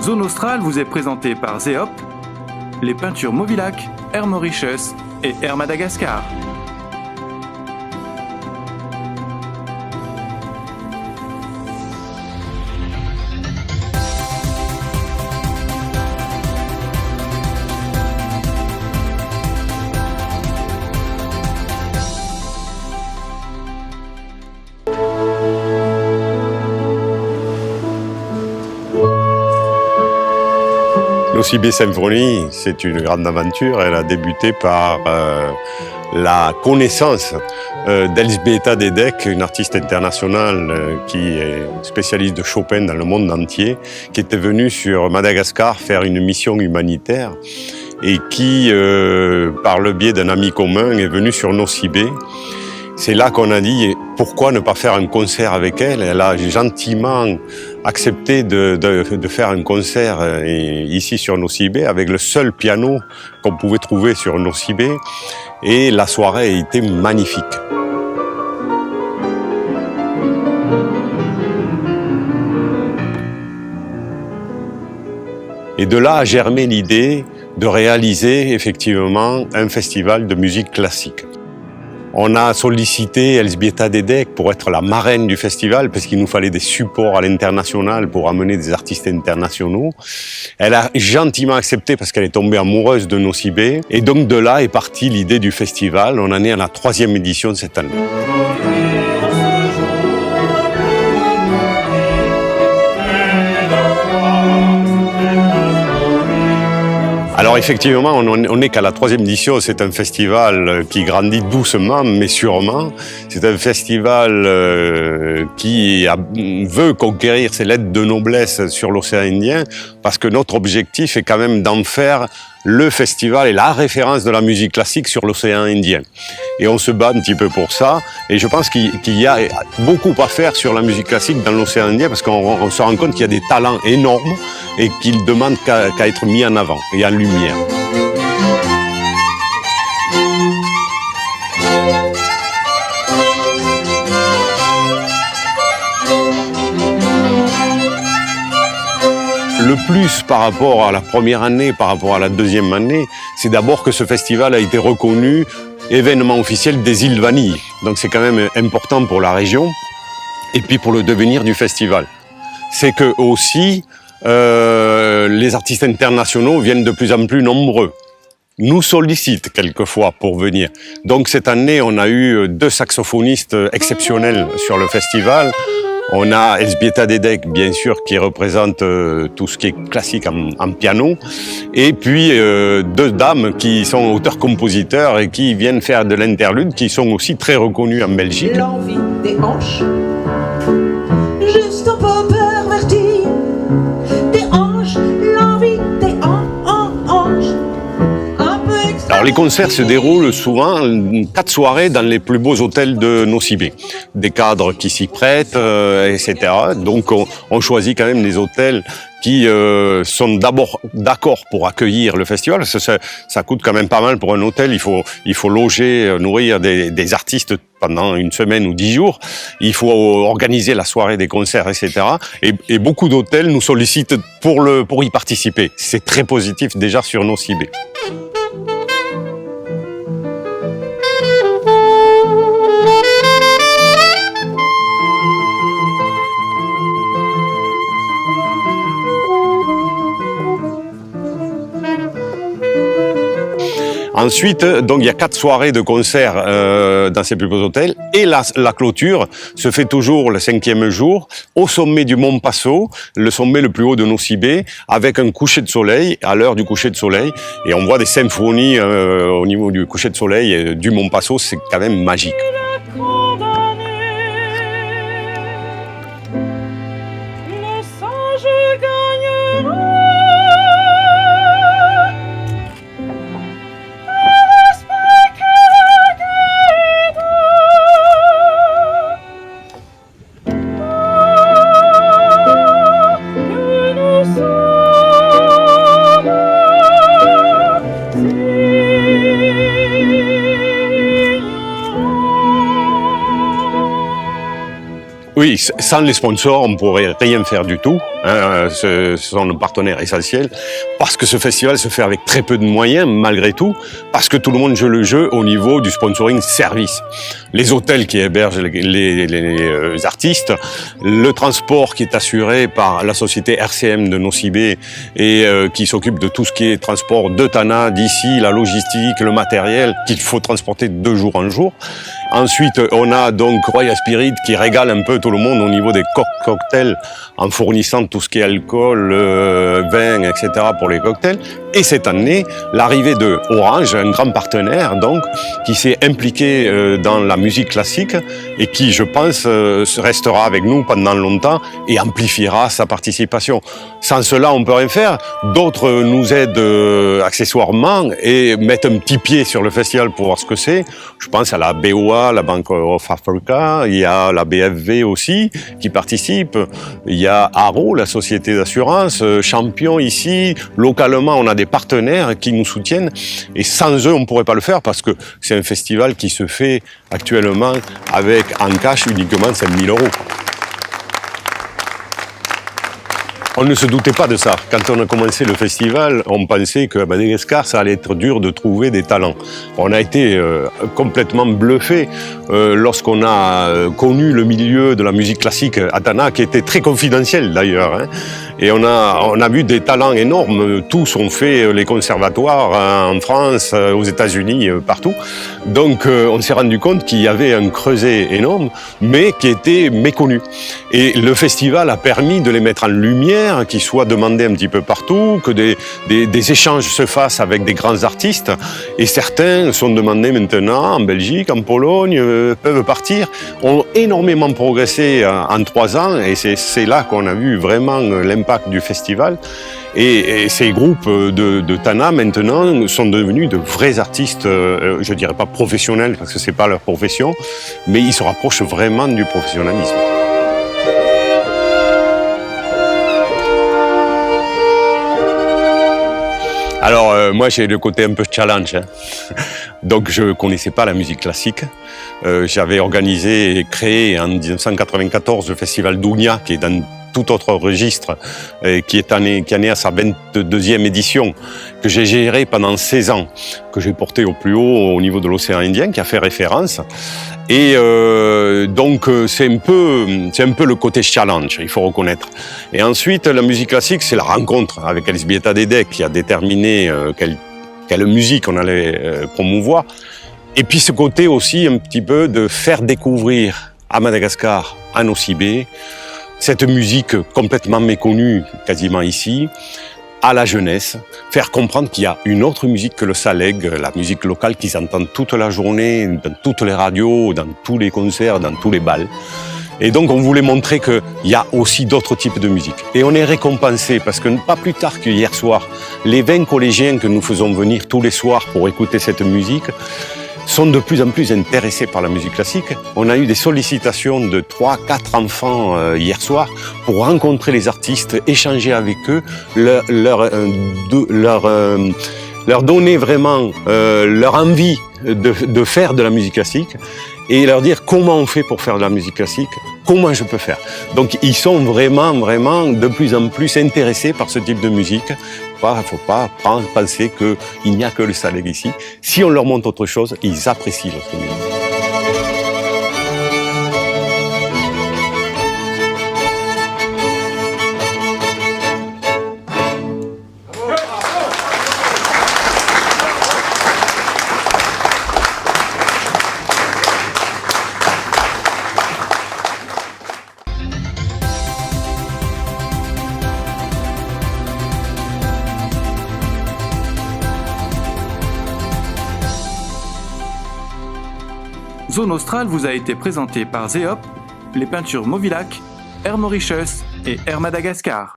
Zone Australe vous est présentée par Zeop, les peintures Movilac, Air Mauritius et Air Madagascar. Nosibé Symphony, c'est une grande aventure. Elle a débuté par la connaissance d'Elzbieta Dedek, une artiste internationale qui est spécialiste de Chopin dans le monde entier, qui était venue sur Madagascar faire une mission humanitaire et qui, par le biais d'un ami commun, est venue sur Nosibé. C'est là qu'on a dit pourquoi ne pas faire un concert avec elle. Elle a gentiment accepté de faire un concert ici sur Nosibé avec le seul piano qu'on pouvait trouver sur Nosibé et la soirée a été magnifique. Et de là a germé l'idée de réaliser effectivement un festival de musique classique. On a sollicité Elzbieta Dedek pour être la marraine du festival parce qu'il nous fallait des supports à l'international pour amener des artistes internationaux. Elle a gentiment accepté parce qu'elle est tombée amoureuse de Nosibé. Et donc de là est partie l'idée du festival. On en est à la 3e édition cette année. Alors effectivement, on n'est qu'à la 3e édition, c'est un festival qui grandit doucement mais sûrement. C'est un festival qui veut conquérir ses lettres de noblesse sur l'océan Indien parce que notre objectif est quand même d'en faire le festival et la référence de la musique classique sur l'océan Indien. Et on se bat un petit peu pour ça. Et je pense qu'il y a beaucoup à faire sur la musique classique dans l'océan Indien parce qu'on se rend compte qu'il y a des talents énormes et qu'ils ne demandent qu'à être mis en avant et en lumière. Le plus par rapport à la première année, par rapport à la 2e année, c'est d'abord que ce festival a été reconnu événement officiel des îles Vanille. Donc c'est quand même important pour la région et puis pour le devenir du festival. C'est que aussi les artistes internationaux viennent de plus en plus nombreux. Nous sollicitent quelquefois pour venir. Donc cette année, on a eu 2 saxophonistes exceptionnels sur le festival. On a Elzbieta Dedek, bien sûr, qui représente tout ce qui est classique en piano. Et puis 2 dames qui sont auteurs-compositeurs et qui viennent faire de l'interlude, qui sont aussi très reconnues en Belgique. L'envie des hanches, juste un peu pervertie. Des hanches, l'envie des hanches. Alors les concerts se déroulent souvent 4 soirées dans les plus beaux hôtels de Nosibé. Des cadres qui s'y prêtent, etc. Donc on choisit quand même des hôtels qui sont d'abord d'accord pour accueillir le festival. Ça coûte quand même pas mal pour un hôtel. Il faut loger, nourrir des artistes pendant une semaine ou 10 jours. Il faut organiser la soirée des concerts, etc. Et beaucoup d'hôtels nous sollicitent pour y participer. C'est très positif déjà sur Nosibé. Ensuite, donc il y a 4 soirées de concert dans ces plus beaux hôtels et la clôture se fait toujours le 5e jour au sommet du Mont Passo, le sommet le plus haut de Nosibé, avec un coucher de soleil à l'heure du coucher de soleil et on voit des symphonies au niveau du coucher de soleil du Mont Passo, c'est quand même magique. Oui, sans les sponsors, on ne pourrait rien faire du tout. Ce sont nos partenaires essentiels, parce que ce festival se fait avec très peu de moyens, malgré tout, parce que tout le monde joue le jeu au niveau du sponsoring service. Les hôtels qui hébergent les artistes, le transport qui est assuré par la société RCM de Nocibé et qui s'occupe de tout ce qui est transport de Tana, d'ici, la logistique, le matériel qu'il faut transporter de jour en jour. Ensuite, on a donc Royal Spirit qui régale un peu tout le monde au niveau des cocktails en fournissant tout ce qui est alcool, vin, etc. pour les cocktails. Et cette année, l'arrivée de Orange, un grand partenaire donc, qui s'est impliqué dans la musique classique et qui, je pense, restera avec nous pendant longtemps et amplifiera sa participation. Sans cela, on peut rien faire. D'autres nous aident accessoirement et mettent un petit pied sur le festival pour voir ce que c'est. Je pense à la BOA, la Bank of Africa, il y a la BFV aussi qui participe, il y a Haro, la société d'assurance, Champion ici, localement on a des partenaires qui nous soutiennent et sans eux on ne pourrait pas le faire parce que c'est un festival qui se fait actuellement avec en cash uniquement 5 000 €. On ne se doutait pas de ça. Quand on a commencé le festival, on pensait qu'à Madagascar, ça allait être dur de trouver des talents. On a été complètement bluffé lorsqu'on a connu le milieu de la musique classique à Tana, qui était très confidentiel d'ailleurs. Hein. Et on a vu des talents énormes. Tous ont fait les conservatoires en France, aux États-Unis, partout. Donc on s'est rendu compte qu'il y avait un creuset énorme, mais qui était méconnu. Et le festival a permis de les mettre en lumière, qu'ils soient demandés un petit peu partout, que des échanges se fassent avec des grands artistes. Et certains sont demandés maintenant en Belgique, en Pologne, peuvent partir, ont énormément progressé en 3 ans. Et c'est là qu'on a vu vraiment l'impact du festival. Et ces groupes de Tana, maintenant, sont devenus de vrais artistes, je dirais pas professionnels, parce que c'est pas leur profession, mais ils se rapprochent vraiment du professionnalisme. Alors, moi, j'ai le côté un peu challenge. Hein. Donc, je connaissais pas la musique classique. J'avais organisé et créé en 1994 le festival Dounia, qui est dans tout autre registre, qui est né à sa 22e édition, que j'ai géré pendant 16 ans, que j'ai porté au plus haut au niveau de l'océan Indien, qui a fait référence. Et donc c'est un peu le côté challenge, il faut reconnaître. Et ensuite, la musique classique, c'est la rencontre avec Elżbieta Dedek qui a déterminé quelle musique on allait promouvoir. Et puis ce côté aussi un petit peu de faire découvrir à Madagascar, à Nocibé, cette musique complètement méconnue, quasiment ici, à la jeunesse, faire comprendre qu'il y a une autre musique que le saleg, la musique locale qu'ils entendent toute la journée, dans toutes les radios, dans tous les concerts, dans tous les bals. Et donc on voulait montrer qu'il y a aussi d'autres types de musique. Et on est récompensé parce que pas plus tard que hier soir, les 20 collégiens que nous faisons venir tous les soirs pour écouter cette musique sont de plus en plus intéressés par la musique classique. On a eu des sollicitations de 3-4 enfants hier soir pour rencontrer les artistes, échanger avec eux, leur donner vraiment leur envie de faire de la musique classique et leur dire comment on fait pour faire de la musique classique, comment je peux faire. Donc ils sont vraiment de plus en plus intéressés par ce type de musique. Il ne faut pas penser qu'il n'y a que le saleg ici. Si on leur montre autre chose, ils apprécient notre musique. Zone Australe vous a été présentée par Zeop, les peintures Movilac, Air Mauritius et Air Madagascar.